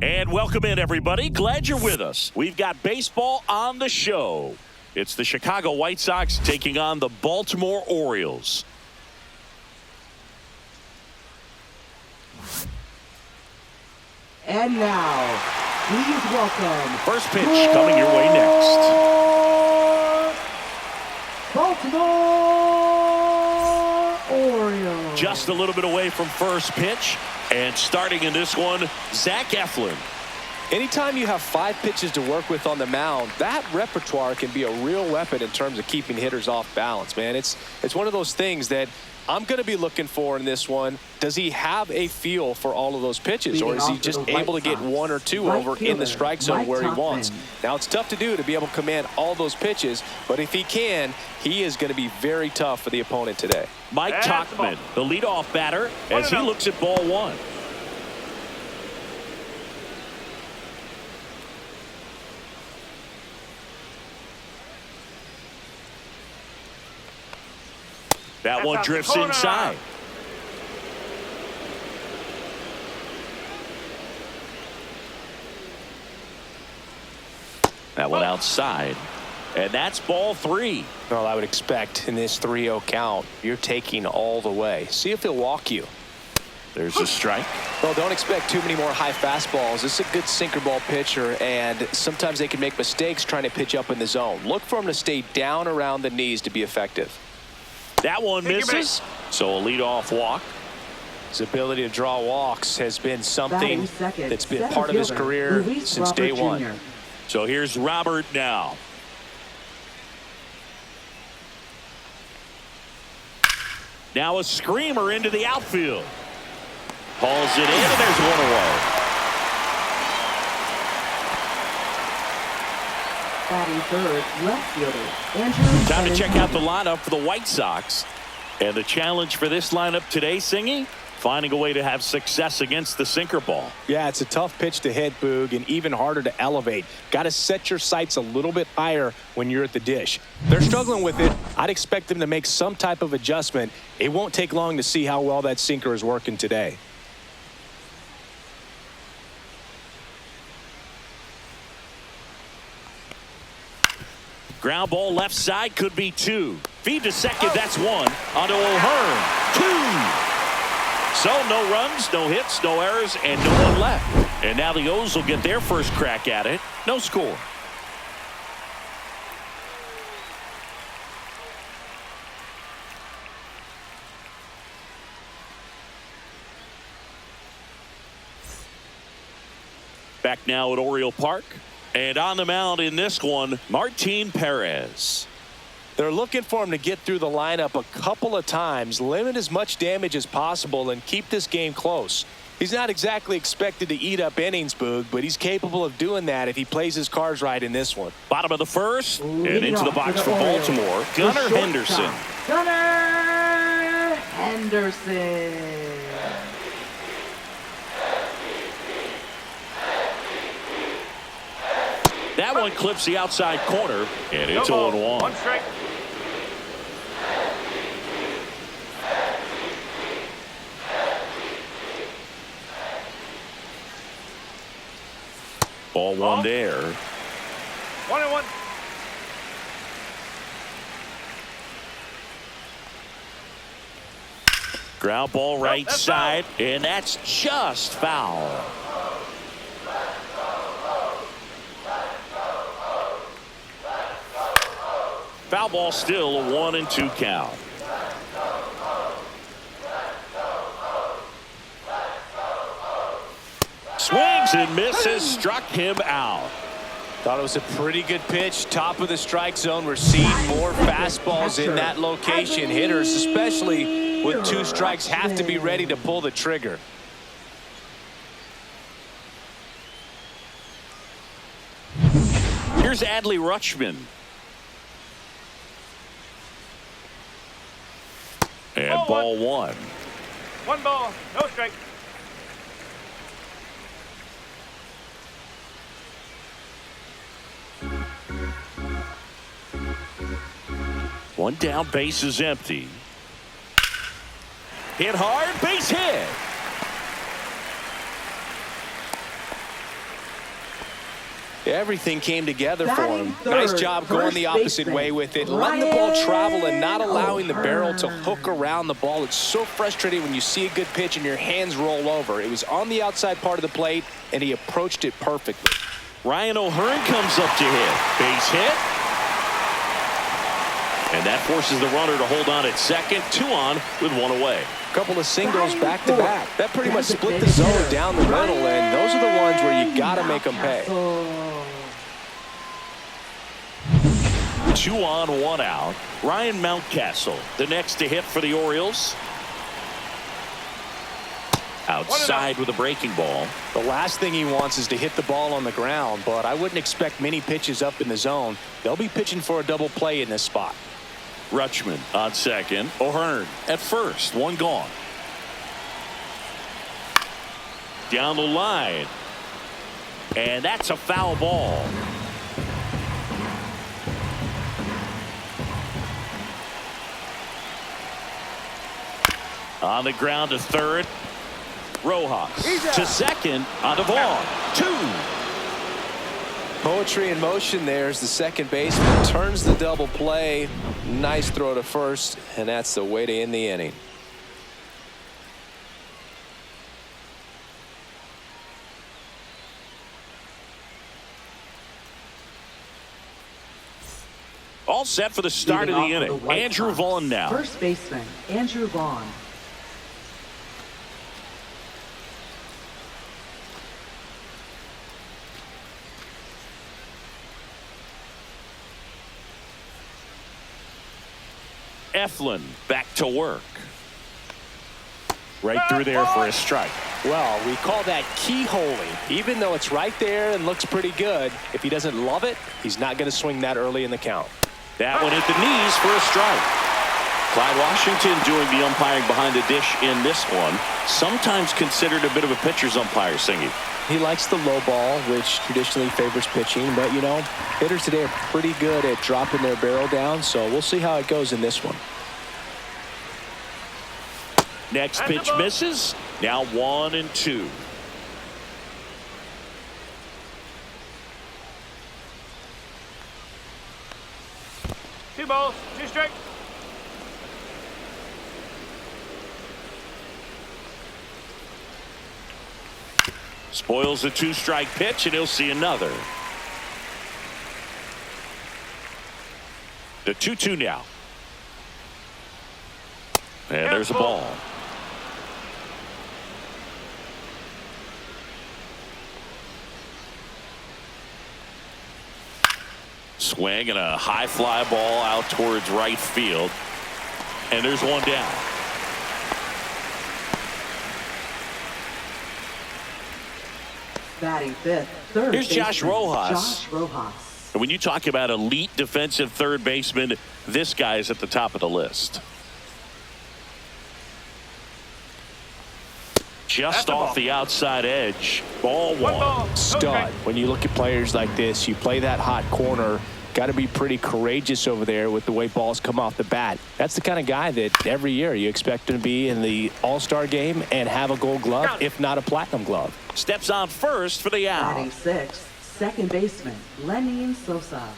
And welcome in, everybody. Glad you're with us. We've got baseball on the show. It's the Chicago White Sox taking on the Baltimore Orioles. And now, please welcome... First pitch coming your way next. Baltimore Orioles. Just a little bit away from first pitch. And starting in this one, Zach Eflin. Anytime you have 5 pitches to work with on the mound, that repertoire can be a real weapon in terms of keeping hitters off balance, man. It's one of those things that I'm going to be looking for in this one. Does he have a feel for all of those pitches, or is he just able to get 1 or 2 over in the strike zone where he wants? Now, it's tough to do to be able to command all those pitches, but if he can, he is going to be very tough for the opponent today. Mike Tauchman, the leadoff batter, as he looks at ball 1. That one drifts inside. That one outside. And that's ball 3. Well, I would expect in this 3-0 count, you're taking all the way. See if he'll walk you. There's a strike. Well, don't expect too many more high fastballs. This is a good sinker ball pitcher, and sometimes they can make mistakes trying to pitch up in the zone. Look for him to stay down around the knees to be effective. That one misses, so a leadoff walk. His ability to draw walks has been something that's been part of his career since day one. So here's Robert now. Now a screamer into the outfield. Hauls it in, and there's one away. Batting third, left fielder, Andrew. Time to check out the lineup for the White Sox. And the challenge for this lineup today, Singy, finding a way to have success against the sinker ball. Yeah, it's a tough pitch to hit, Boog, and even harder to elevate. Got to set your sights a little bit higher when you're at the dish. They're struggling with it. I'd expect them to make some type of adjustment. It won't take long to see how well that sinker is working today. Ground ball left side, could be 2. Feed to second, that's 1. Onto O'Hearn, 2. So no runs, no hits, no errors, and no one left. And now the O's will get their first crack at it. No score. Back now at Oriole Park. And on the mound in this one, Martin Perez. They're looking for him to get through the lineup a couple of times, limit as much damage as possible, and keep this game close. He's not exactly expected to eat up innings, Boog, but he's capable of doing that if he plays his cards right in this one. Bottom of the first, and into the box for Baltimore, Gunnar Henderson. Gunnar Henderson. That one clips the outside corner, and it's 0-1. 1 strike. Ball 1 there. 1-1. Ground ball right side, and that's just foul. Foul ball, still a 1-2 count. Swings and misses, struck him out. Thought it was a pretty good pitch. Top of the strike zone. We're seeing more fastballs in that location. Hitters, especially with 2 strikes, have to be ready to pull the trigger. Here's Adley Rutschman. And ball 1. 1 ball, no strike. One down, base is empty. Hit hard, base hit. Everything came together for Batting him. third, Nice job going first the opposite baseman, way with it, letting the ball travel and not allowing the barrel to O'Hearn. hook around the ball. It's so frustrating when you see a good pitch and your hands roll over. It was on the outside part of the plate, and he approached it perfectly. Ryan O'Hearn comes up to hit. Base hit. And that forces the runner to hold on at second. 2 on with 1 away. Couple of singles back-to-back. That pretty much split the zone down the middle, and those are the ones where you got to make them pay. 2 on, 1 out. Ryan Mountcastle, the next to hit for the Orioles. Outside with a breaking ball. The last thing he wants is to hit the ball on the ground, but I wouldn't expect many pitches up in the zone. They'll be pitching for a double play in this spot. Rutschman on second. O'Hearn at first. 1 gone. Down the line. And that's a foul ball. On the ground to third. Rojas to second on to Vaughn. 2. Poetry in motion there as the second baseman turns the double play. Nice throw to first, and that's the way to end the inning. All set for the start of the Leading off inning. for the White Andrew Sox, Vaughn now. First baseman, Andrew Vaughn. Eflin back to work. Right through there for a strike. Well, we call that keyholing. Even though it's right there and looks pretty good, if he doesn't love it, he's not going to swing that early in the count. That one hit the knees for a strike. Clyde Washington doing the umpiring behind the dish in this one. Sometimes considered a bit of a pitcher's umpire, Singy. He likes the low ball, which traditionally favors pitching, but you know, hitters today are pretty good at dropping their barrel down, so we'll see how it goes in this one. Next pitch misses. Now 1 and 2. Two balls, 2 strikes. Spoils a 2-strike pitch, and he'll see another. The 2-2 now. And there's a ball. Swing and a high fly ball out towards right field. And there's one down. Batting fifth, third Here's Josh baseman, Rojas. Josh Rojas. And when you talk about elite defensive third baseman, this guy is at the top of the list. Just off the outside edge. Ball 1. Stud. When you look at players like this, you play that hot corner, got to be pretty courageous over there with the way balls come off the bat. That's the kind of guy that every year you expect him to be in the All-Star game and have a Gold Glove, if not a Platinum Glove. Steps on first for the out. Batting sixth, second baseman, Lenin Sosa.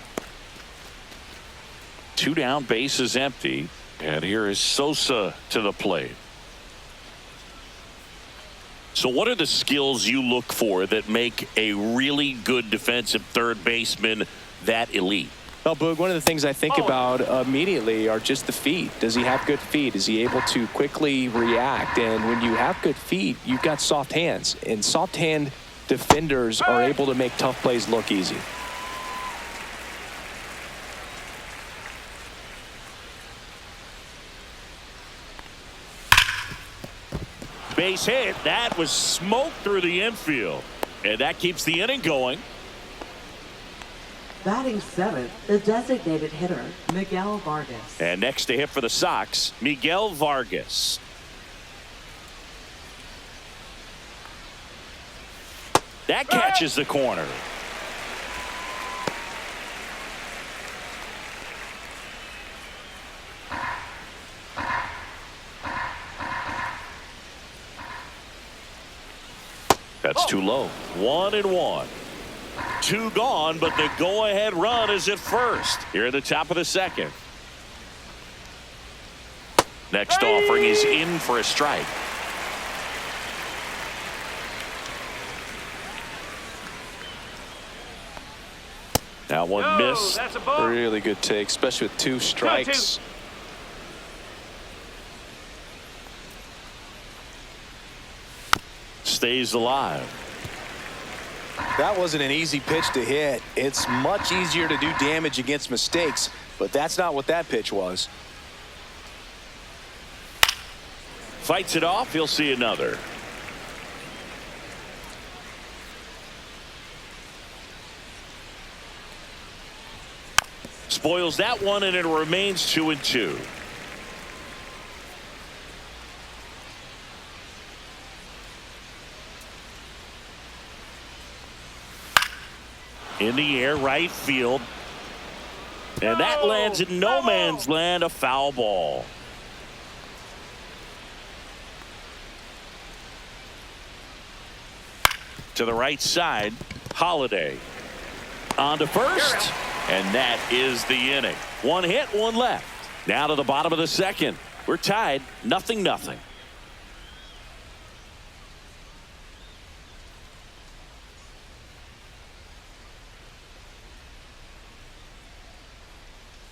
2 down, base is empty. And here is Sosa to the plate. So what are the skills you look for that make a really good defensive third baseman that elite? Well, Boog, one of the things I think about immediately are just the feet. Does he have good feet? Is he able to quickly react? And when you have good feet, you've got soft hands. And soft hand defenders are able to make tough plays look easy. Base hit. That was smoke through the infield. And that keeps the inning going. Batting seventh, the designated hitter, Miguel Vargas. And next to hit for the Sox, Miguel Vargas. That catches the corner. That's too low. 1-1. Two gone, but the go-ahead run is at first. Here at the top of the second. Next offering is in for a strike. That one missed. That's a ball. Really good take, especially with two strikes. Stays alive. That wasn't an easy pitch to hit. It's much easier to do damage against mistakes, but that's not what that pitch was. Fights it off. He'll see another. Spoils that one, and it remains 2-2. In the air, right field. And that lands in no man's land, a foul ball. To the right side, Holiday. On to first. And that is the inning. One hit, one left. Now to the bottom of the second. We're tied, 0-0.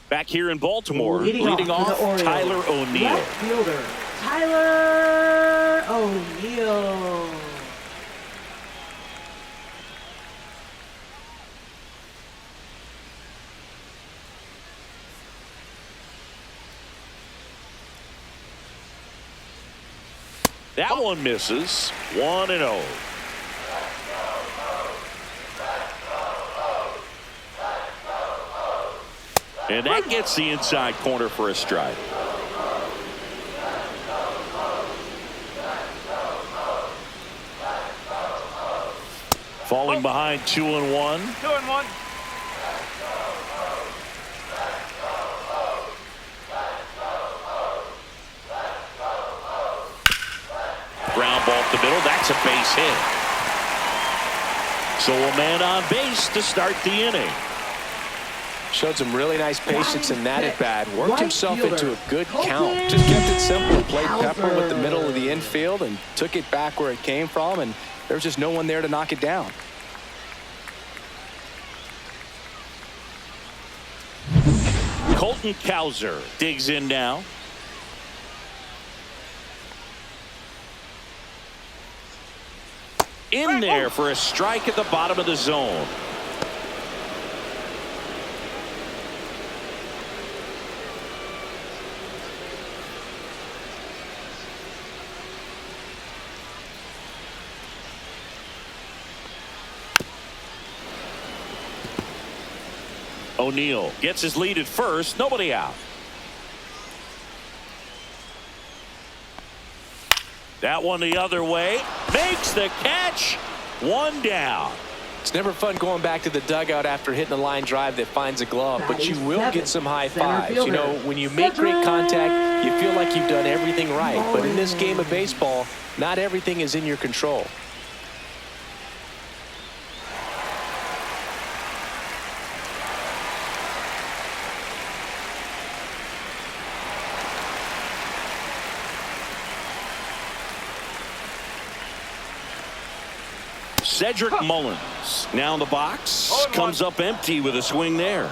Back here in Baltimore, leading off Tyler O'Neill. Left fielder, Tyler O'Neill. That one misses. 1-0. And that gets the inside corner for a strike. Falling behind 2-1. 2-1. Ground ball up the middle. That's a base hit. So a man on base to start the inning. Showed some really nice patience in that at bat. Worked Right himself fielder, into a good Colton count. Just kept it simple. Played Cowser. pepper with the middle of the infield and took it back where it came from. And there was just no one there to knock it down. Colton Cowser digs in now. In there for a strike at the bottom of the zone. O'Neill gets his lead at first. Nobody out. That one the other way. Makes the catch. One down. It's never fun going back to the dugout after hitting a line drive that finds a glove, but you will get some high fives. You know, when you make great contact, you feel like you've done everything right. But in this game of baseball, not everything is in your control. Cedric Mullins now in the box. Comes up empty with a swing there.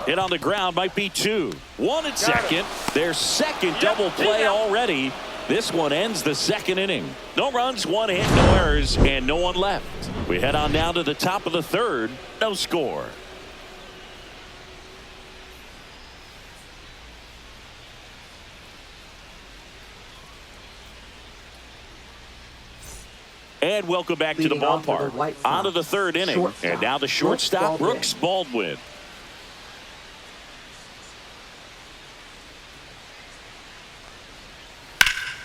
Hit on the ground, might be two. One at second. Their second double play already. This one ends the second inning. No runs, one hit, no errors, and no one left. We head on down to the top of the third. No score. And welcome back to the Leading off for the ballpark. White Sox, On to the third inning. shortstop, And now the shortstop, Brooks Baldwin.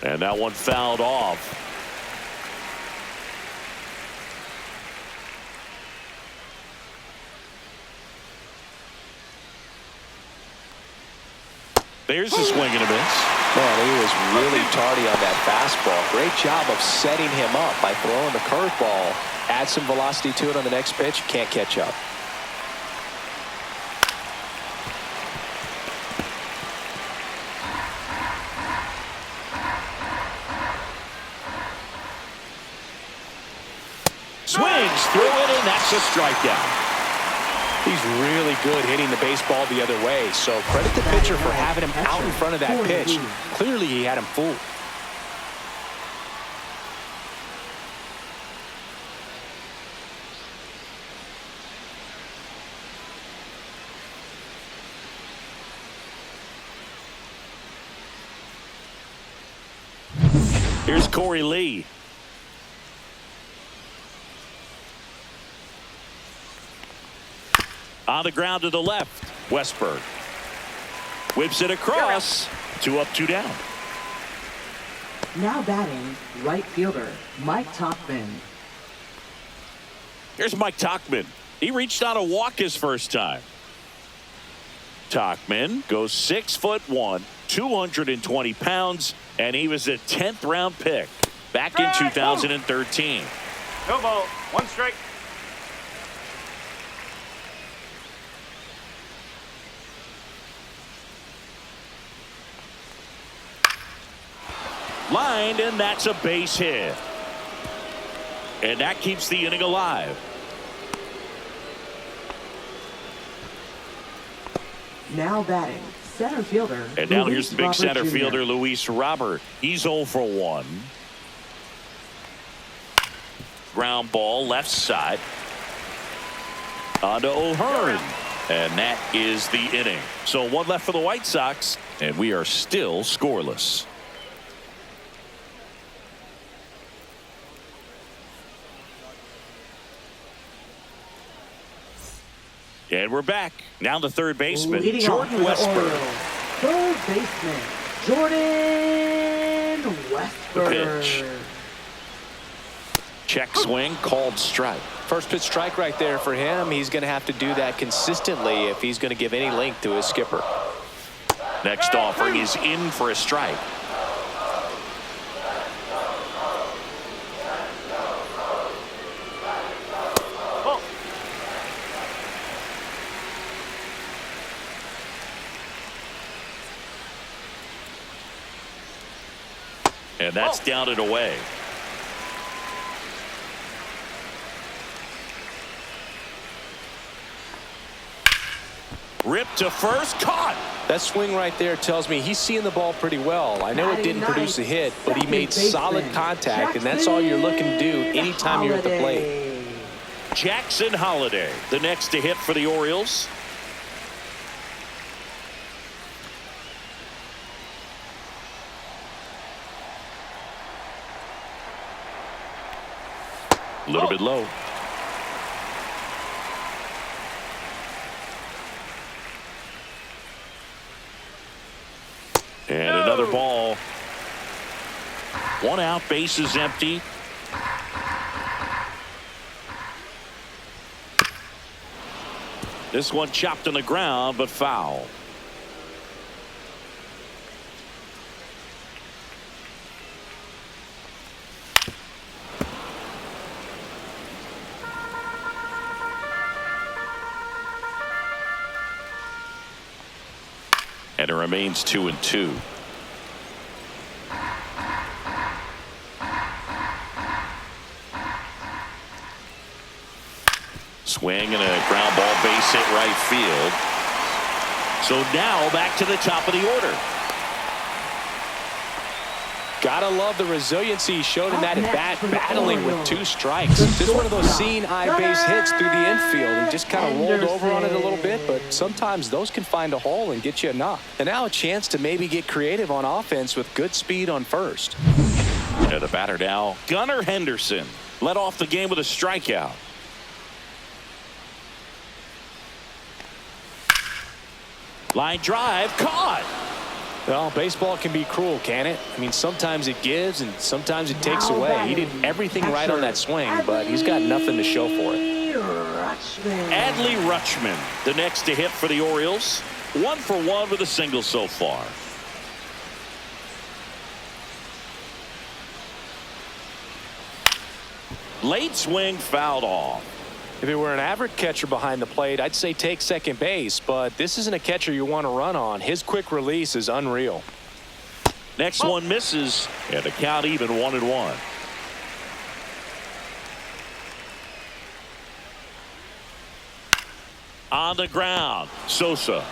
And that one fouled off. There's a swing and a miss. Man, he was really tardy on that fastball. Great job of setting him up by throwing the curveball. Add some velocity to it on the next pitch. Can't catch up. Swings through it, and that's a strikeout. He's really good hitting the baseball the other way, so credit the pitcher for having him out in front of that pitch. Clearly, he had him fooled. Here's Corey Lee. On the ground to the left, Westberg. Whips it across. 2 up, 2 down. Now batting, right fielder, Mike Tauchman. Here's Mike Tauchman. He reached out a walk his first time. Tauchman goes 6'1", 220 pounds, and he was a 10th round pick back in 2013. No ball. 1 strike. Lined, and that's a base hit. And that keeps the inning alive. Now batting, center fielder. And now Luis here's the big Robert center Jr. fielder, Luis Robert. He's 0 for 1. Ground ball left side. On to O'Hearn. And that is the inning. So 1 left for the White Sox, and we are still scoreless. And we're back. Now the third baseman, Leading Jordan off for the Westberg. Orioles, third baseman, Jordan Westberg. Pitch. Check swing, called strike. First pitch strike right there for him. He's going to have to do that consistently if he's going to give any length to his skipper. Next offering is in for a strike. And that's down and away. Ripped to first, caught. That swing right there tells me he's seeing the ball pretty well. I know it didn't produce a hit, but he made solid contact, and that's all you're looking to do anytime you're at the plate. Jackson Holliday, the next to hit for the Orioles. A little bit low. And another ball. 1 out, bases empty. This one chopped on the ground, but foul. And it remains 2-2. Swing and a ground ball, base hit right field. So now back to the top of the order. Gotta love the resiliency he showed in that at bat, battling with 2 strikes. Just one of those seeing eye base hits through the infield. He just kind of rolled over on it a little bit, but sometimes those can find a hole and get you a knock. And now a chance to maybe get creative on offense with good speed on first. And the batter now, Gunnar Henderson, led off the game with a strikeout. Line drive, caught. Well, baseball can be cruel, can it? I mean, sometimes it gives and sometimes it takes away. He did everything right on that swing, but he's got nothing to show for it. Adley Rutschman, the next to hit for the Orioles. 1 for 1 with a single so far. Late swing fouled off. If it were an average catcher behind the plate, I'd say take second base, but this isn't a catcher you want to run on. His quick release is unreal. Next one misses, and the count even 1-1. On the ground, Sosa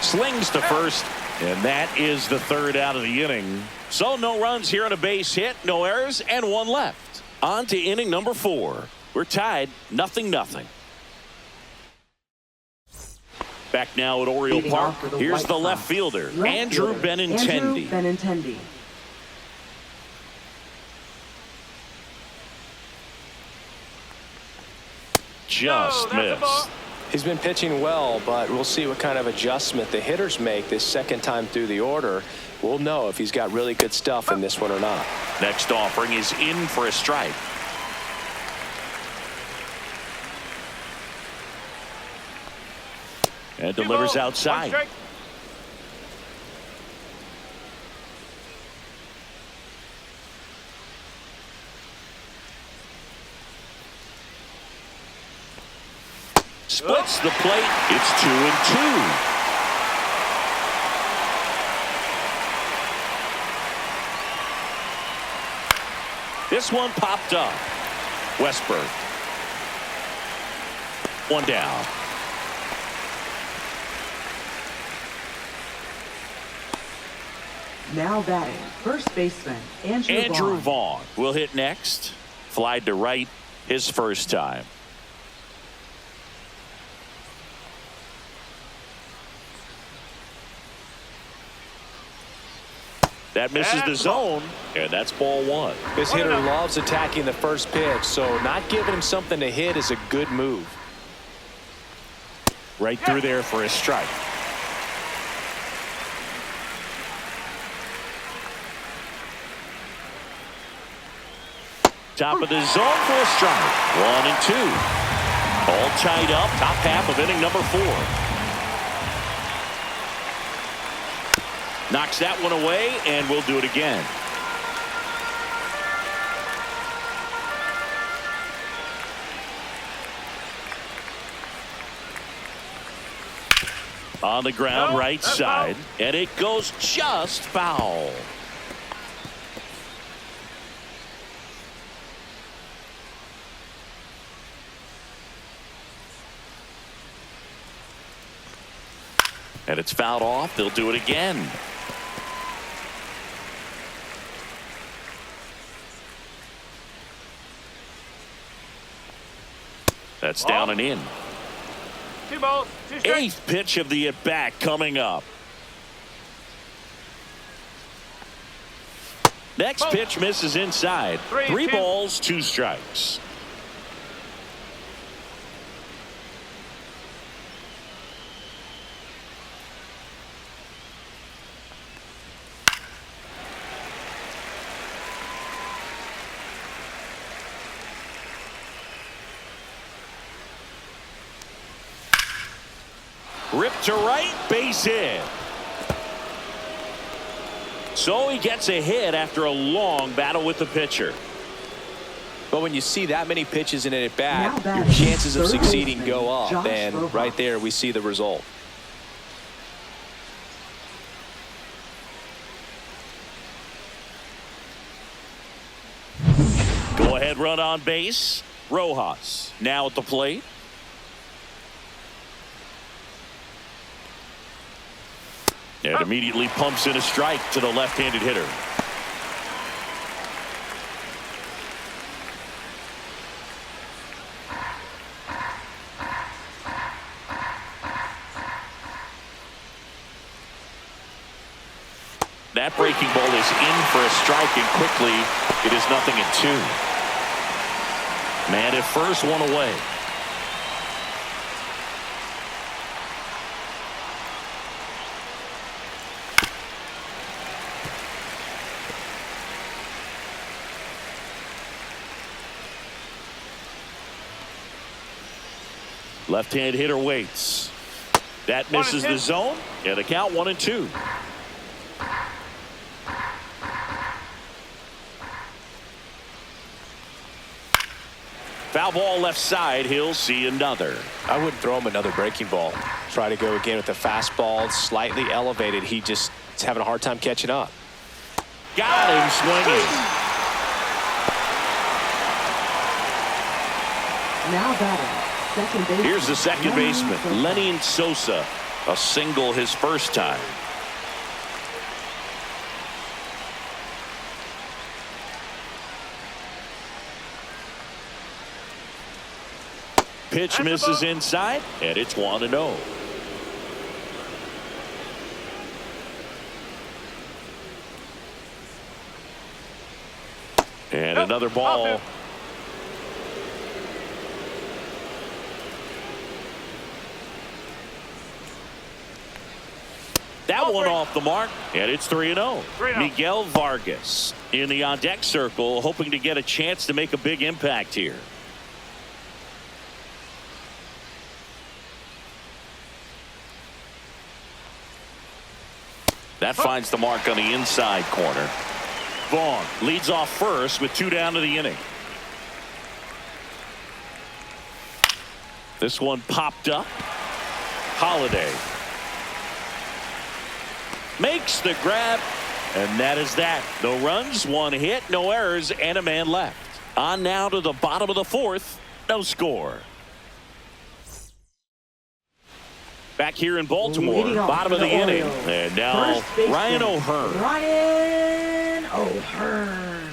slings to first, and that is the third out of the inning. So no runs here on a base hit, no errors, and one left. On to inning number 4. We're tied 0-0. Back now at Oriole Leading Park. off for the Here's White the left Sox. fielder, Left Andrew fielder, Benintendi. Andrew Benintendi. Just missed. He's been pitching well, but we'll see what kind of adjustment the hitters make this second time through the order. We'll know if he's got really good stuff in this one or not. Next offering is in for a strike. And delivers outside. Splits the plate. It's 2-2. This one popped up. Westberg. One down. Now batting, first baseman, Andrew Vaughn. Vaughn will hit next. Flied to right his first time. That misses the zone, and that's ball 1. This hitter loves attacking the first pitch, so not giving him something to hit is a good move. Right through there for a strike. Top of the zone for a strike. 1-2. All tied up. Top half of inning number 4. Knocks that one away, and we'll do it again. On the ground, right side, and it goes just foul. And it's fouled off. They'll do it again. That's down and in. 2 balls, 2 strikes. 8th pitch of the at-bat coming up. Next pitch misses inside. 3 balls, 2 strikes. Ripped to right, base hit. So he gets a hit after a long battle with the pitcher. But when you see that many pitches in an Now at-bat, your batting, chances of third succeeding baseman, go up. Josh And Rojas. right there, we see the result. Go ahead run on base. Rojas now at the plate. And immediately pumps in a strike to the left-handed hitter. That breaking ball is in for a strike, and quickly it is 0-2. Man at first, one away. Left-hand hitter waits. That misses the zone, and the count 1-2. Foul ball left side. He'll see another. I wouldn't throw him another breaking ball. Try to go again with the fastball, slightly elevated. He just is having a hard time catching up. Got him swinging. Now batting, second baseman. Here's the second baseman, Lenny Sosa. A single his first time. Pitch misses inside, and it's 1-0. And another ball. That one off the mark, and it's 3-0. Miguel Vargas in the on-deck circle, hoping to get a chance to make a big impact here. That finds the mark on the inside corner. Vaughn leads off first with 2 down to the inning. This one popped up. Holiday makes the grab, and that is that. No runs, 1 hit, no errors, and a man left. On now to the bottom of the 4th. No score. Back here in Baltimore, bottom of the inning. And now Ryan O'Hearn. Ryan O'Hearn.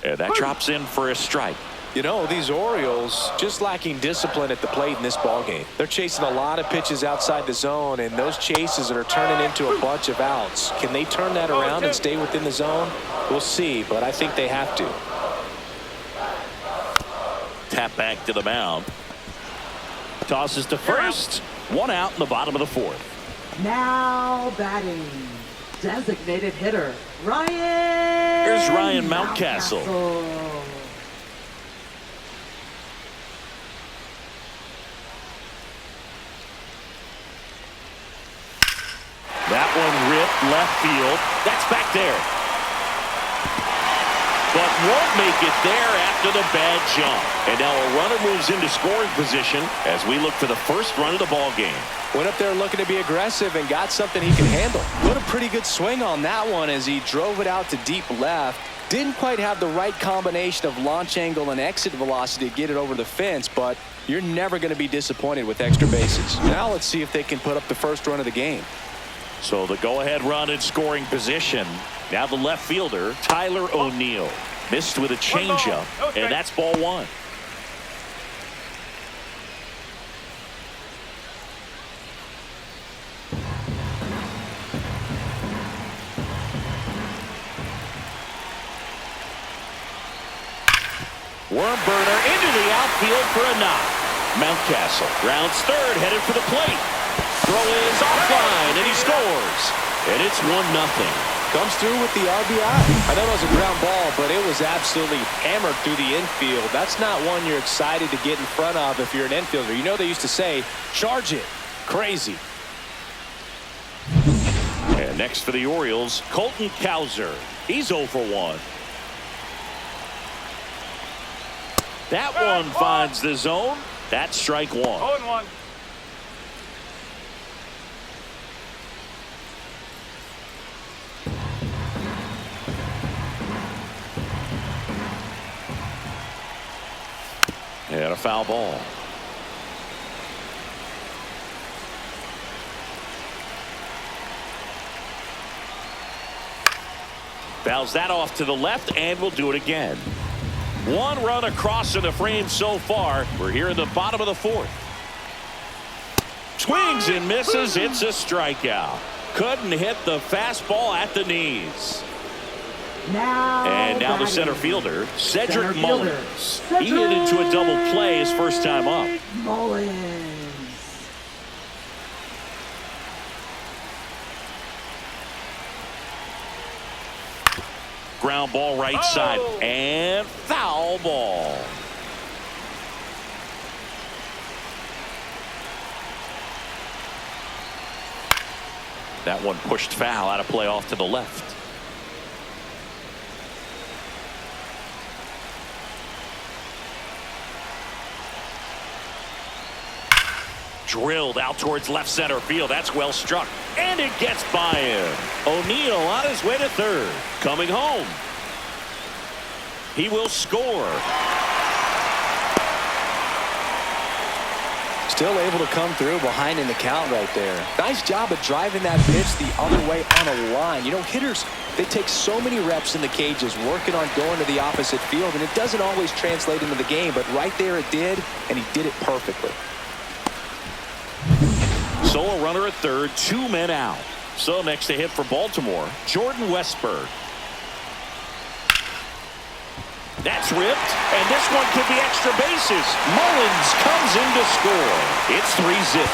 And that drops in for a strike. You know, these Orioles just lacking discipline at the plate in this ballgame. They're chasing a lot of pitches outside the zone, and those chases are turning into a bunch of outs. Can they turn that around and stay within the zone? We'll see, but I think they have to. Tap back to the mound. Tosses to first. 1 out in the bottom of the 4th. Now batting, designated hitter, Ryan. Here's Ryan Mountcastle. That one ripped left field. That's back there. But won't make it there after the bad jump. And now a runner moves into scoring position as we look for the first run of the ball game. Went up there looking to be aggressive and got something he can handle. Put a pretty good swing on that one as he drove it out to deep left. Didn't quite have the right combination of launch angle and exit velocity to get it over the fence, but you're never going to be disappointed with extra bases. Now let's see if they can put up the first run of the game. So the go-ahead run in scoring position. Now the left fielder, Tyler O'Neill. Missed with a changeup, and that's ball 1. Worm burner into the outfield for a knock. Mountcastle rounds third, headed for the plate. Throw is offline, and he scores. And it's 1-0. Comes through with the RBI. I know it was a ground ball, but it was absolutely hammered through the infield. That's not one you're excited to get in front of if you're an infielder. You know they used to say, charge it. Crazy. And next for the Orioles, Colton Cowser. He's 0 for 1. That one finds the zone. That's strike 1. 0-1. And a foul ball. Fouls that off to the left, and we'll do it again. 1 run across in the frame so far. We're here in the bottom of the 4th. Swings and misses. It's a strikeout. Couldn't hit the fastball at the knees. And now the center fielder, Cedric Mullins. He hit into a double play his first time up. Mullins. Ground ball right side, and foul ball. That one pushed foul out of play off to the left. Drilled out towards left center field. That's well struck. And it gets by him. O'Neill on his way to third. Coming home. He will score. Still able to come through behind in the count right there. Nice job of driving that pitch the other way on a line. You know, hitters, they take so many reps in the cages working on going to the opposite field, and it doesn't always translate into the game, but right there it did, and he did it perfectly. Solo runner at third, 2 men out. So next to hit for Baltimore, Jordan Westburg. That's ripped, and this one could be extra bases. Mullins comes in to score. It's 3-zip.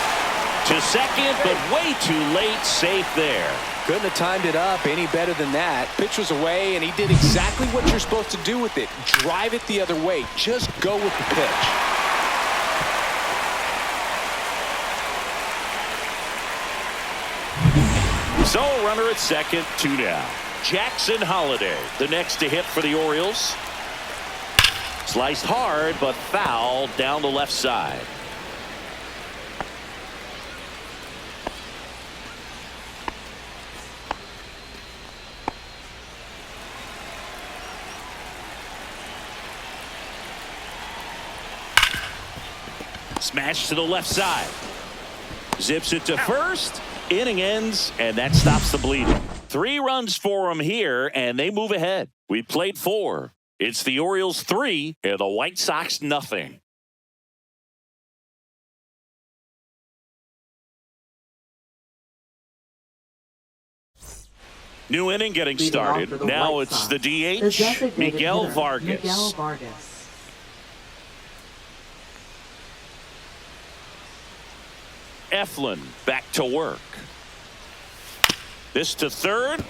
To second, but way too late, safe there. Couldn't have timed it up any better than that. Pitch was away, and he did exactly what you're supposed to do with it. Drive it the other way. Just go with the pitch. So runner at second, 2 down. Jackson Holliday, the next to hit for the Orioles. Sliced hard, but foul down the left side. Smash to the left side. Zips it to first. Inning ends, and that stops the bleeding. 3 runs for them here, and they move ahead. We played 4. It's the Orioles 3 and the White Sox nothing. New inning getting started. Now it's the DH, Miguel Vargas. Miguel Vargas. Eflin back to work. This to third.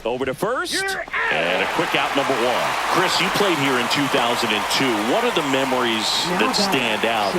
Over to first. And a quick out, number 1. Chris, you played here in 2002. What are the memories that stand out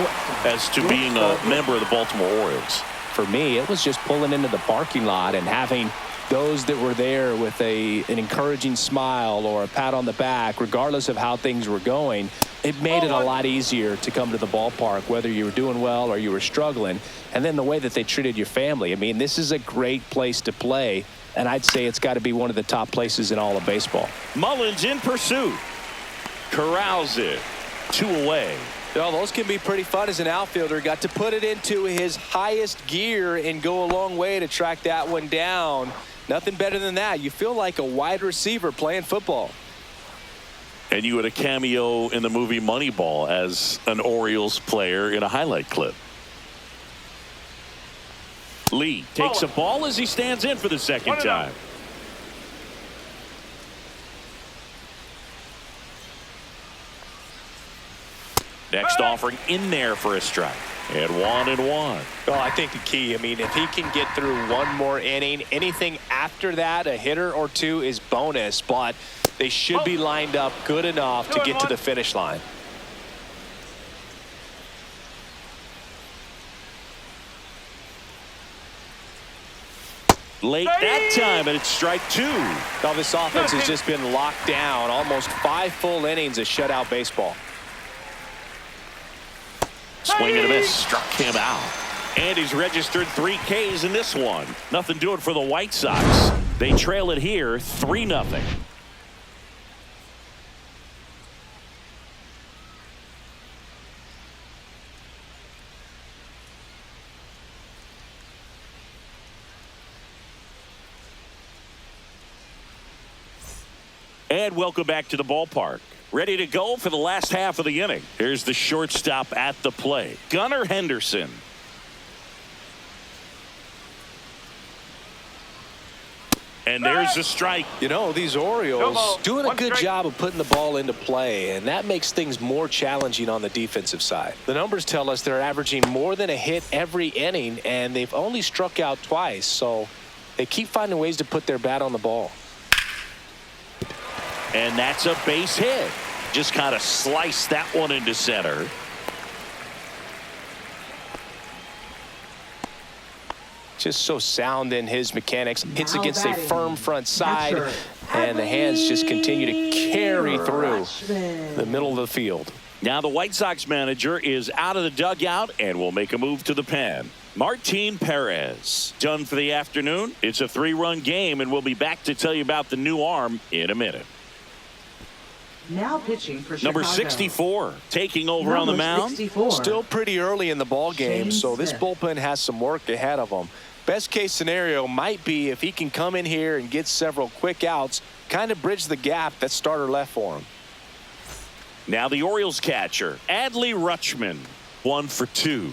as to being a member of the Baltimore Orioles? For me, it was just pulling into the parking lot and having those that were there with an encouraging smile or a pat on the back, regardless of how things were going. It made it a lot easier to come to the ballpark, whether you were doing well or you were struggling. And then the way that they treated your family. I mean, this is a great place to play, and I'd say it's got to be one of the top places in all of baseball. Mullins in pursuit. Corrals it. 2 away. Well, those can be pretty fun as an outfielder. Got to put it into his highest gear and go a long way to track that one down. Nothing better than that. You feel like a wide receiver playing football. And you had a cameo in the movie Moneyball as an Orioles player in a highlight clip. Lee takes a ball as he stands in for the second time. Next offering in there for a strike. And 1-1. Well, I think the key, I mean, if he can get through one more inning, anything after that, a hitter or 2 is bonus, but they should be lined up good enough to get to the finish line. Late that time, and it's strike 2. Now, this offense has just been locked down. Almost 5 full innings of shutout baseball. Swing and a miss, struck him out. And he's registered 3 Ks in this one. Nothing doing for the White Sox. They trail it here 3-0. And welcome back to the ballpark. Ready to go for the last half of the inning. Here's the shortstop at the plate, Gunnar Henderson. And there's the strike. You know, these Orioles doing a good job of putting the ball into play, and that makes things more challenging on the defensive side. The numbers tell us they're averaging more than a hit every inning, and they've only struck out twice, so they keep finding ways to put their bat on the ball. And that's a base hit. Just kind of sliced that one into center. Just so sound in his mechanics. Hits Now against a batting, firm front side, catcher, and the hands just continue to carry through Rutschman. the middle of the field. Now the White Sox manager is out of the dugout and will make a move to the pen. Martin Perez done for the afternoon. It's a 3-run game, and we'll be back to tell you about the new arm in a minute. Now pitching for Number Chicago. 64 taking over on the Number mound. 64. Still pretty early in the ball game, Shane so this Smith. bullpen has some work ahead of them. Best case scenario might be if he can come in here and get several quick outs, kind of bridge the gap that starter left for him. Now the Orioles catcher, Adley Rutschman, 1 for 2.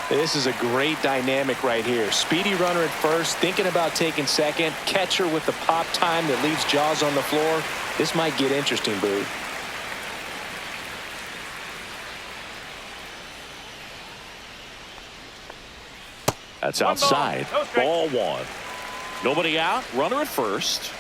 This is a great dynamic right here. Speedy runner at first, thinking about taking second. Catcher with the pop time that leaves Jaws on the floor. This might get interesting, Boo. That's 1 ball, outside. no strike. Ball 1. Nobody out. Runner at first.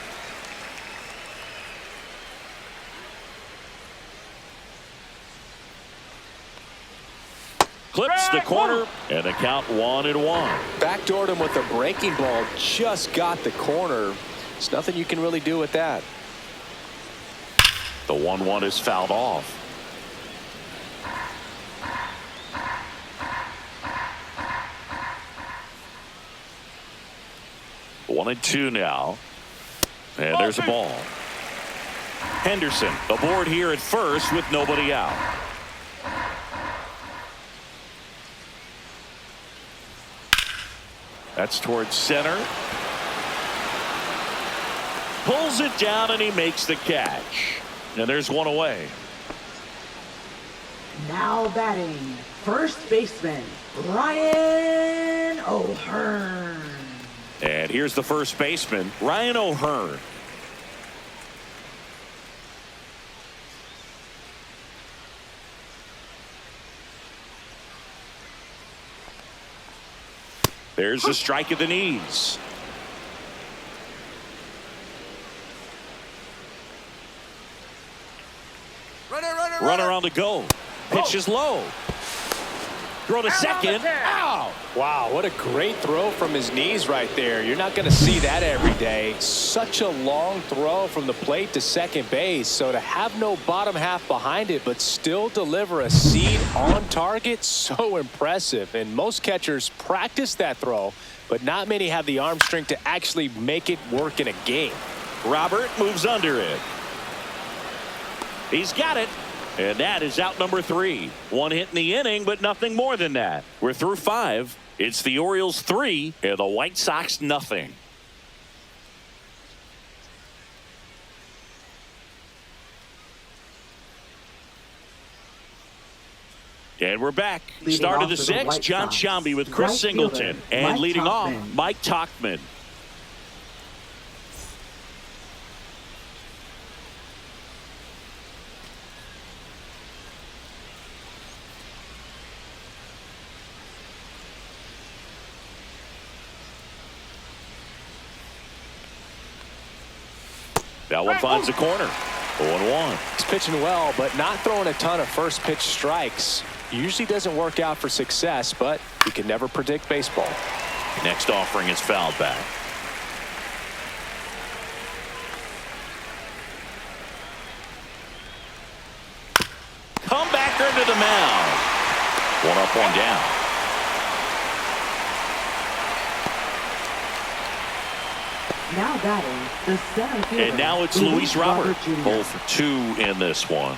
Clips the Strike corner, 1. and the count 1-1. Backdoored him with a breaking ball. Just got the corner. There's nothing you can really do with that. The 1-1 is fouled off. One and 2 now. And Ball there's a 2. ball. Henderson aboard here at first with nobody out. That's towards center. Pulls it down and he makes the catch. And there's one away. Now batting, first baseman, Ryan O'Hearn. And here's the first baseman, Ryan O'Hearn. There's a strike at the knees. Runner on the go. Pitch is low. Throw to second. Ow! Wow, what a great throw from his knees right there. You're not going to see that every day. Such a long throw from the plate to second base. So to have no bottom half behind it, but still deliver a seed on target, so impressive. And most catchers practice that throw, but not many have the arm strength to actually make it work in a game. Robert moves under it. He's got it. And that is out number 3. 1 hit in the inning, but nothing more than that. We're through 5. It's the Orioles 3 and the White Sox nothing. And we're back. Leading Start of off the for the 6th, White John Sox, Sciambi with Chris right Singleton. fielder, And Mike leading off, Tauchman. Mike Tauchman. That one finds the corner. 0-1. He's pitching well, but not throwing a ton of first pitch strikes. Usually doesn't work out for success, but you can never predict baseball. Next offering is fouled back. Comebacker to the mound. 1 up, 1 down. Now batting, the center fielder. And now it's Luis Robert. Jr. 0 for 2 in this one.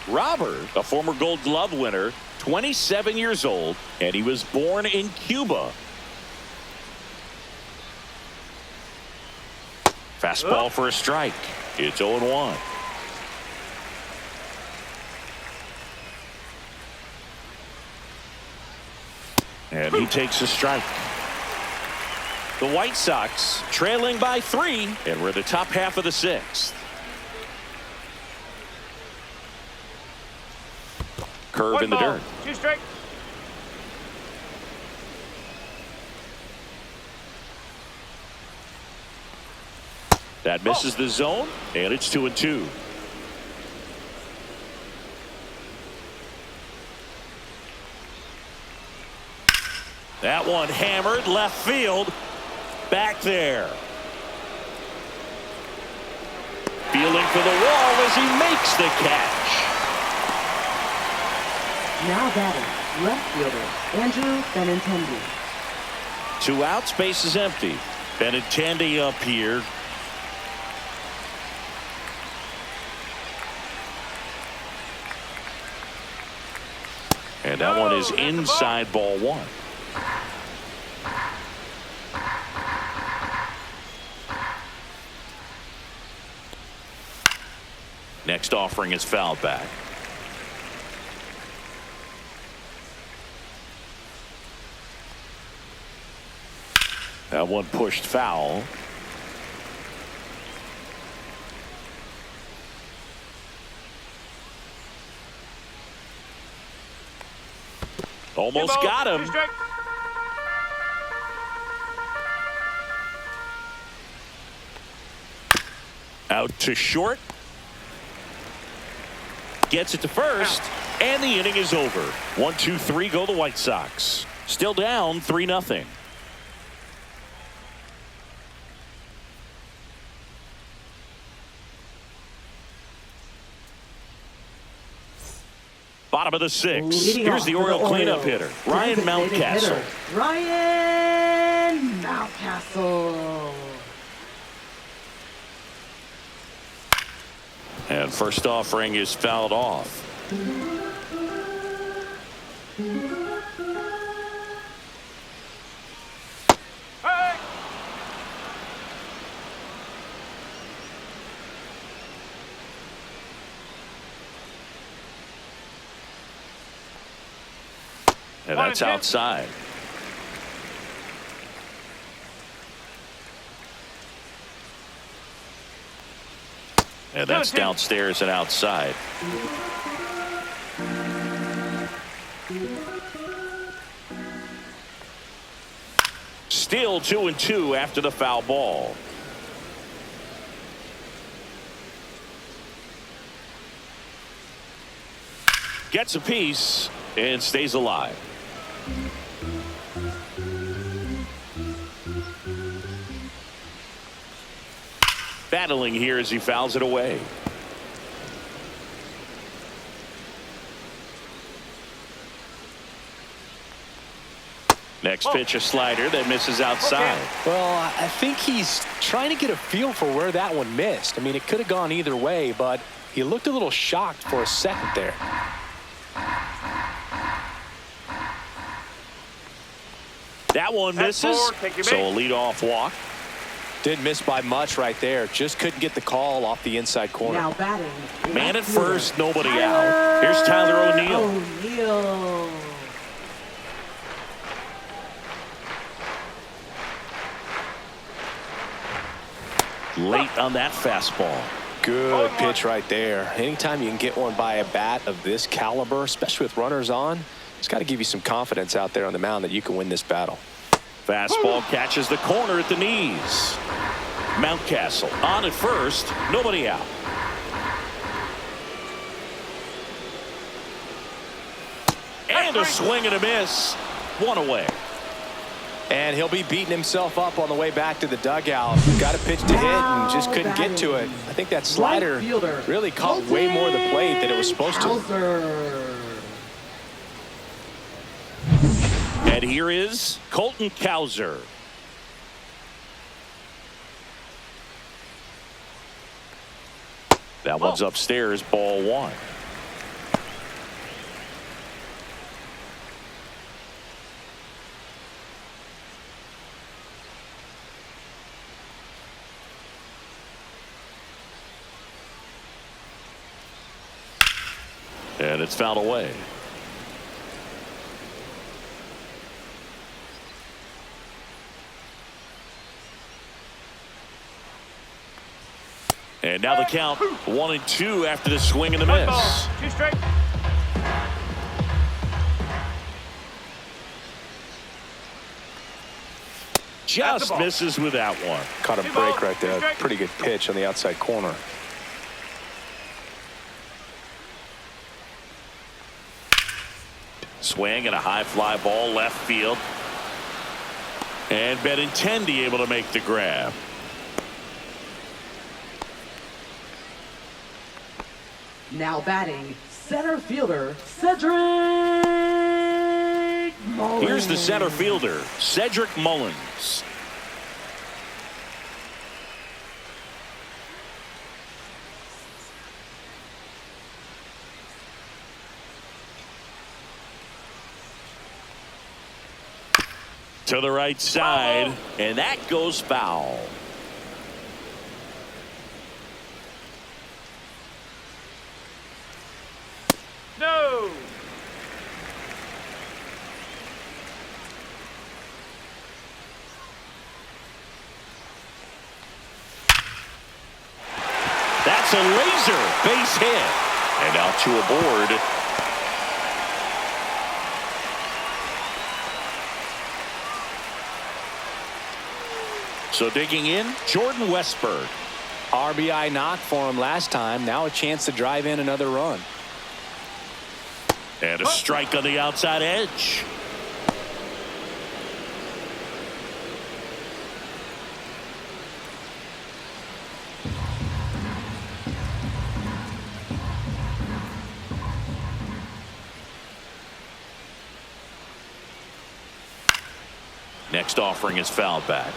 Robert, a former Gold Glove winner, 27 years old, and he was born in Cuba. Fastball for a strike. It's 0-1. And he takes a strike. The White Sox trailing by 3, and we're in the top half of the 6th. Curve 1 in the ball, dirt. 2 strike. That misses the zone, and it's 2-2. That one hammered left field. Back there. Fielding for the wall as he makes the catch. Now batting, left fielder, Andrew Benintendi. 2 outs, base is empty. Benintendi up here. And that one is inside ball 1. Next offering is fouled back. That one pushed foul. Almost got him. Out to short. Gets it to first. And the inning is over. 1, 2, 3 go the White Sox. Still down 3-0. Bottom of the 6th. Here's the Oriole cleanup hitter, Ryan Mountcastle. Ryan Mountcastle. And first offering is fouled off. Hey! And that's outside. And that's downstairs and outside. Still 2-2 after the foul ball. Gets a piece and stays alive. Battling here as he fouls it away. Next pitch, a slider that misses outside. Well, I think he's trying to get a feel for where that one missed. I mean, it could have gone either way, but he looked a little shocked for a second there. That one misses, so a leadoff walk. Didn't miss by much right there. Just couldn't get the call off the inside corner. Now batting. Man at first, nobody out. Here's Tyler O'Neill. Late on that fastball. Good pitch right there. Anytime you can get one by a bat of this caliber, especially with runners on, it's got to give you some confidence out there on the mound that you can win this battle. Fastball catches the corner at the knees. Mountcastle on at first, nobody out. And a swing and a miss. One away. And he'll be beating himself up on the way back to the dugout. Got a pitch to hit and just couldn't get to it. I think that slider really caught way more of the plate than it was supposed to. And here is Colton Cowser. That one's upstairs, ball 1. And it's fouled away. And now the count 1-2 after the swing and the miss. 2 straight. Just misses with that one. Caught a break right there. Pretty good pitch on the outside corner. Swing and a high fly ball left field. And Benintendi able to make the grab. Now batting, center fielder, Cedric Mullins. Here's the center fielder, Cedric Mullins. To the right side, and that goes foul. No. That's a laser base hit. And out to a board. So digging in, Jordan Westburg. RBI knock for him last time. Now a chance to drive in another run. And a strike on the outside edge. Next offering is fouled back.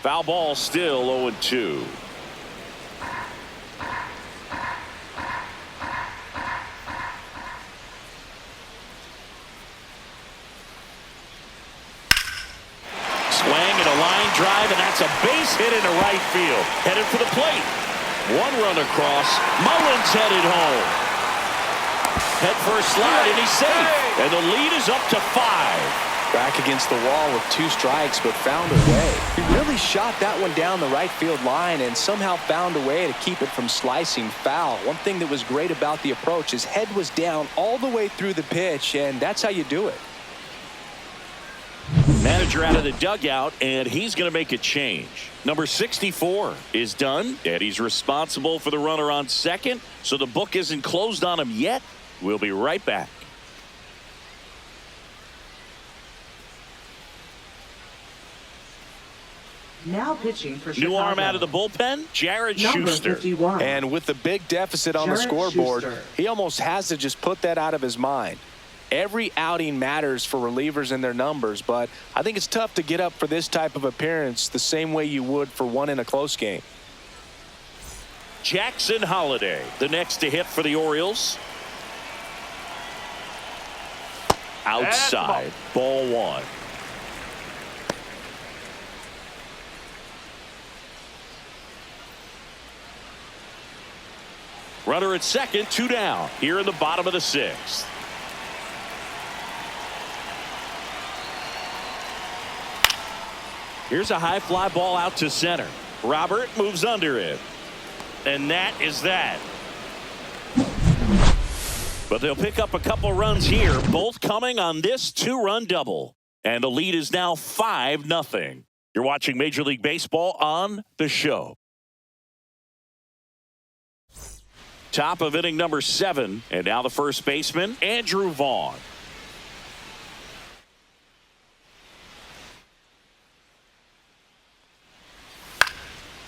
Foul ball, still 0-2. Swing and a line drive, and that's a base hit into right field. Headed for the plate. One run across. Mullins headed home. Head first slide, and he's safe. And the lead is up to 5. Back against the wall with 2 strikes, but found a way. He really shot that one down the right field line and somehow found a way to keep it from slicing foul. One thing that was great about the approach, his head was down all the way through the pitch, and that's how you do it. Manager out of the dugout, and he's going to make a change. Number 64 is done, and he's responsible for the runner on second, so the book isn't closed on him yet. We'll be right back. Now pitching for Chicago. New arm out of the bullpen, Jared Number Schuster. 51. And with the big deficit on the Jared scoreboard, Schuster. he almost has to just put that out of his mind. Every outing matters for relievers and their numbers, but I think it's tough to get up for this type of appearance the same way you would for one in a close game. Jackson Holiday, the next to hit for the Orioles. Outside, ball 1. Runner at second, 2 down here in the bottom of the 6th. Here's a high fly ball out to center. Robert moves under it. And that is that. But they'll pick up a couple runs here, both coming on this 2-run double. And the lead is now 5-0. You're watching Major League Baseball on The Show. Top of inning number 7, and now the first baseman, Andrew Vaughn.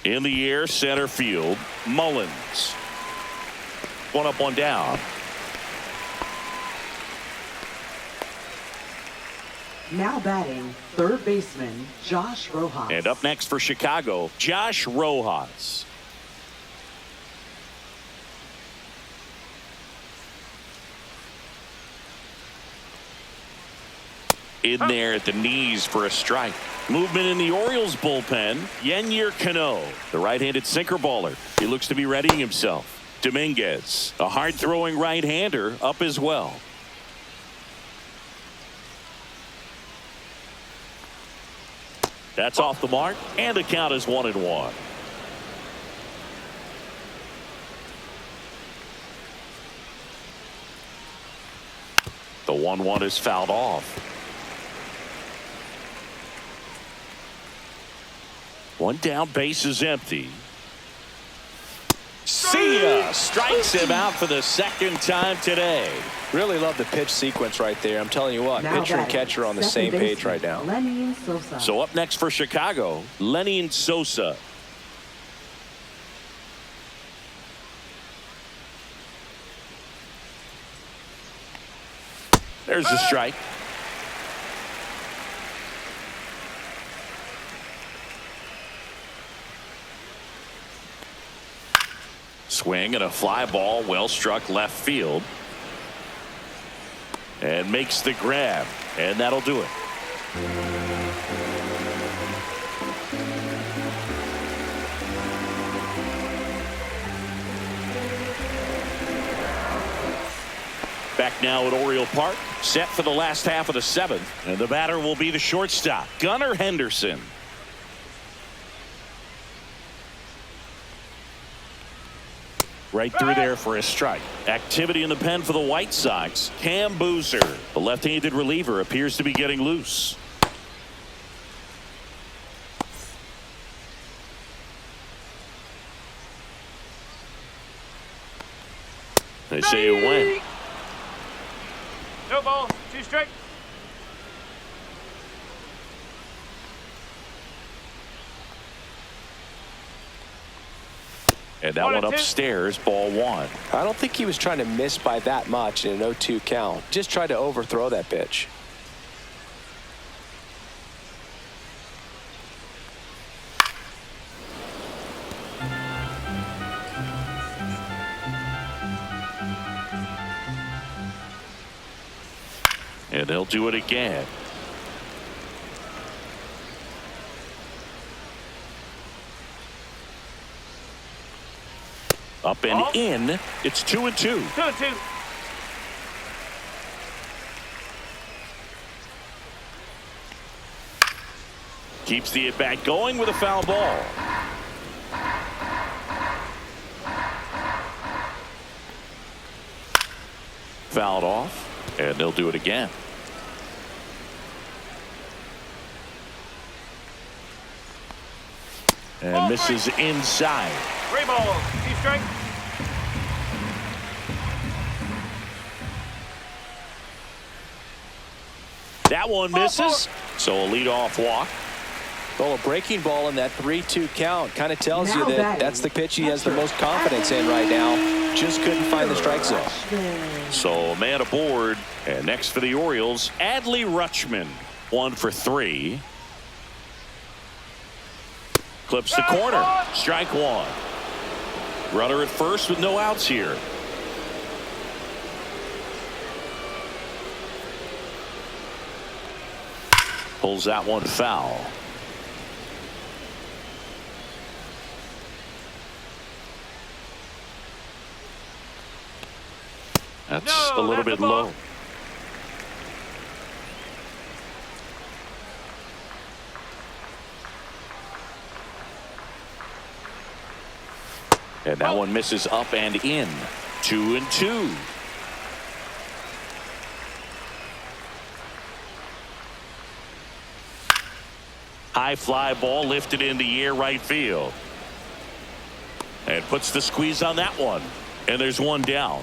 In the air, center field, Mullins. 1 up, 1 down. Now batting, third baseman, Josh Rojas. And up next for Chicago, Josh Rojas. In there at the knees for a strike. Movement in the Orioles bullpen. Yennier Cano, the right-handed sinker baller. He looks to be readying himself. Dominguez, a hard-throwing right-hander, up as well. That's off the mark, and the count is 1-1. The 1-1 is fouled off. 1 down, base is empty. See ya. Strikes him out for the second time today. Really love the pitch sequence right there. I'm telling you what, Now pitcher and batting, catcher on the second same page baseman, right now. Lenny Sosa. So up next for Chicago, Lenny Sosa. There's a strike. Swing and a fly ball, well struck left field. And makes the grab. And that'll do it. Back now at Oriole Park, set for the last half of the seventh. And the batter will be the shortstop, Gunnar Henderson. Right through there for a strike. Activity in the pen for the White Sox. Cam Boozer, the left-handed reliever, appears to be getting loose. They say it went. No ball. 2 strike. And that one upstairs, ball 1. I don't think he was trying to miss by that much in an 0-2 count. Just tried to overthrow that pitch. And they'll do it again. Up and in. It's 2-2. 2-2. Keeps the at-bat going with a foul ball. Fouled off, and they'll do it again. And misses inside. 3 balls. 2 strike. That one misses. So a leadoff walk. Well, a breaking ball in that 3-2 count kind of tells you Now that batting, that's the pitch he has the most confidence in right now. Just couldn't find the strike zone. So a man aboard. And next for the Orioles, Adley Rutschman. 1 for 3. Clips the corner. Strike 1. Runner at first with no outs here. Pulls that one foul. That's a little bit low. And that one misses up and in. 2-2. High fly ball lifted in the air right field. And puts the squeeze on that one. And there's one down.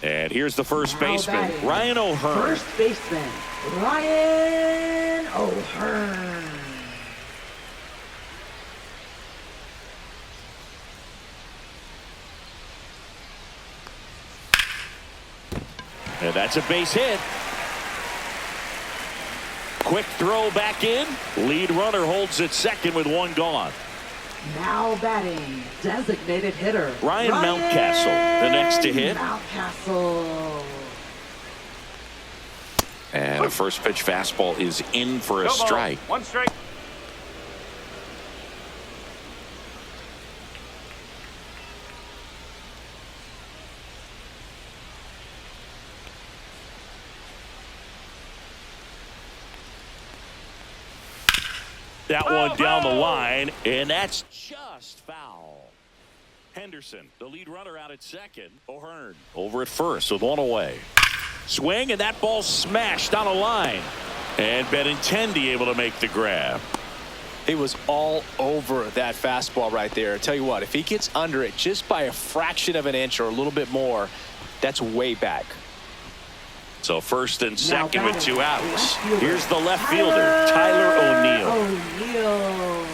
And here's the first baseman, Ryan O'Hearn. First baseman, Ryan O'Hearn. And that's a base hit. Quick throw back in. Lead runner holds at second with 1 gone. Now batting, designated hitter Ryan Mountcastle, the next to hit. Mountcastle. And a first pitch fastball is in for a No ball. strike. 1 strike. That one down the line, and that's just foul. Henderson, the lead runner out at second. O'Hearn over at first with 1 away. Swing, and that ball smashed on a line. And Benintendi able to make the grab. He was all over that fastball right there. I tell you what, if he gets under it just by a fraction of an inch or a little bit more, that's way back. So first and second with 2 outs. Left fielder. Here's the left fielder, Tyler O'Neill. O'Neill.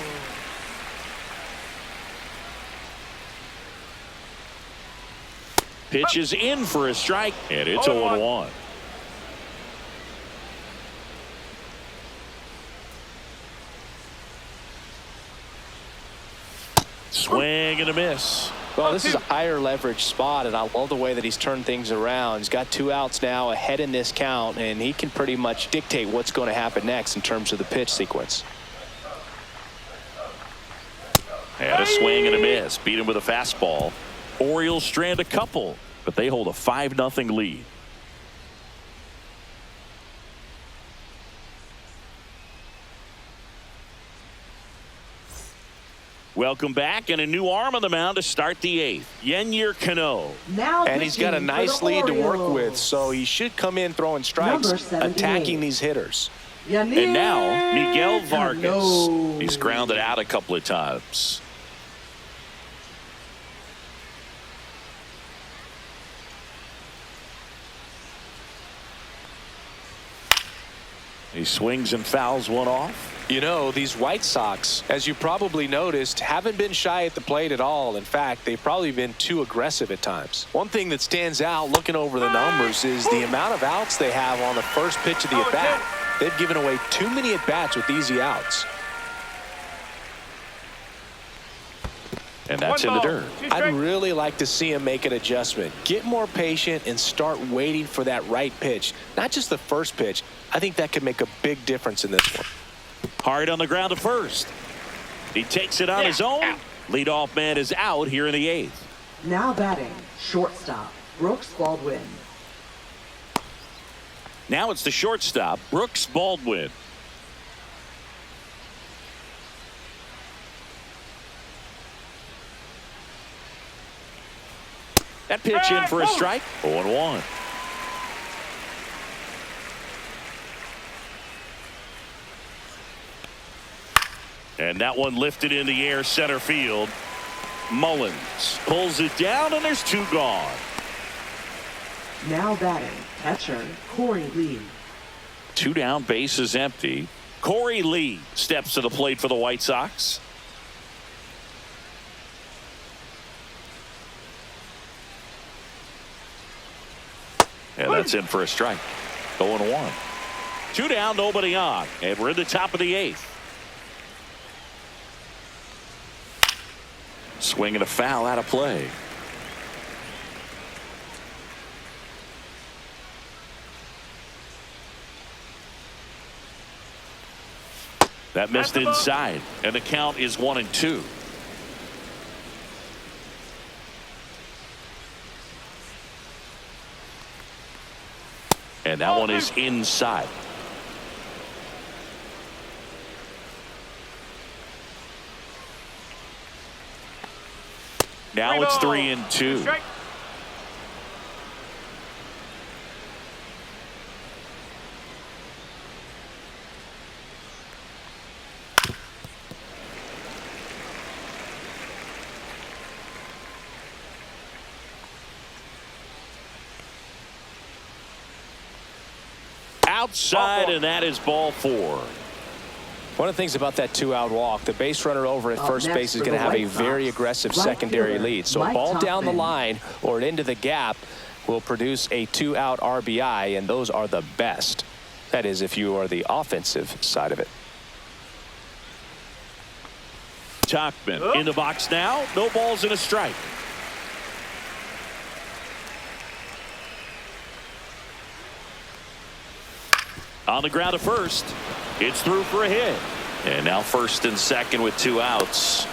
Pitch is in for a strike, and it's 0-1. Swing and a miss. Well, this is a higher leverage spot, and I love the way that he's turned things around. He's got 2 outs now ahead in this count, and he can pretty much dictate what's going to happen next in terms of the pitch sequence. And a swing and a miss. Beat him with a fastball. Orioles strand a couple, but they hold a 5-0 lead. Welcome back, and a new arm on the mound to start the 8th. Yennier Cano. Now And he's got a pitching for nice the lead to work with, Orioles. so he should come in throwing strikes, Number 78. attacking these hitters. Yennier And now, Miguel Vargas. Cano. He's grounded out a couple of times. He swings and fouls one off. You know, these White Sox, as you probably noticed, haven't been shy at the plate at all. In fact, they've probably been too aggressive at times. One thing that stands out looking over the numbers is the amount of outs they have on the first pitch of the at-bat. They've given away too many at-bats with easy outs. And that's in the dirt. I'd really like to see him make an adjustment. Get more patient and start waiting for that right pitch. Not just the first pitch. I think that could make a big difference in this one. Hard on the ground to first. He takes it on his own. Leadoff man is out here in the 8th. Now batting, shortstop, Brooks Baldwin. Now it's the shortstop, Brooks Baldwin. That pitch in for a strike. 0-1. And that one lifted in the air center field. Mullins pulls it down, and there's 2 gone. Now batting, catcher, Corey Lee. 2 down, base is empty. Corey Lee steps to the plate for the White Sox. And that's in for a strike. 0-1. 2 down, nobody on. And we're in the top of the 8th. Swing and a foul out of play. That missed inside, and the count is 1-2. And that one is inside. Now it's 3-2. Outside, and that is ball 4. One of the things about that 2-out walk, the base runner over at first next base is for going to the have a White very Sox, aggressive right secondary fielder, lead. So a Mike ball down the Topman. line or into the gap will produce a 2-out RBI, and those are the best. That is, if you are the offensive side of it. Topman in the box now. No balls and a strike. On the ground to first. It's through for a hit. And now first and second with 2 outs.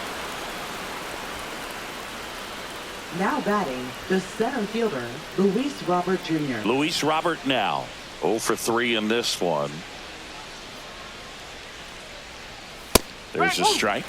Now batting, the center fielder, Luis Robert Jr. Luis Robert now 0 for 3 in this one. There's a strike.